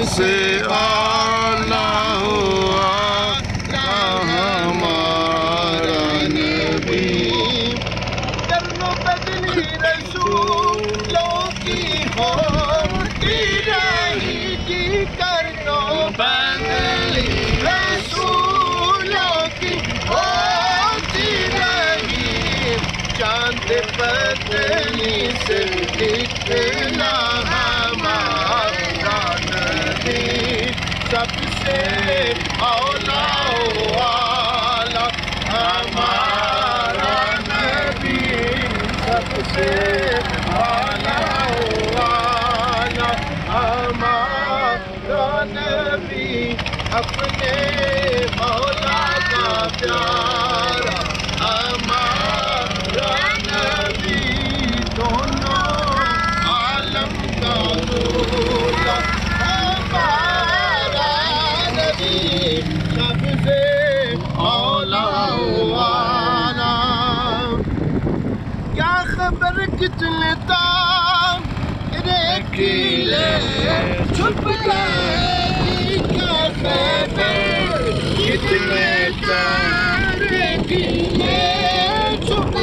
سے آنا ہوا ہمارا نبی کرنو بدلی رسولوں کی ہوتی رہی جی کرنو بدلی رسولوں کی ہوتی رہی چاند بدلی سے نکلا سب سے اولا والا ہمارا نبی سب سے اولا والا ہمارا نبی اپنے مولا کا پیارا ہمارا نبی دونوں عالم کا دولا سب سے اولا والا کیا خبر کتنے تارے کھلے چھپ گئے کیا خبر کتنے تارے کھلے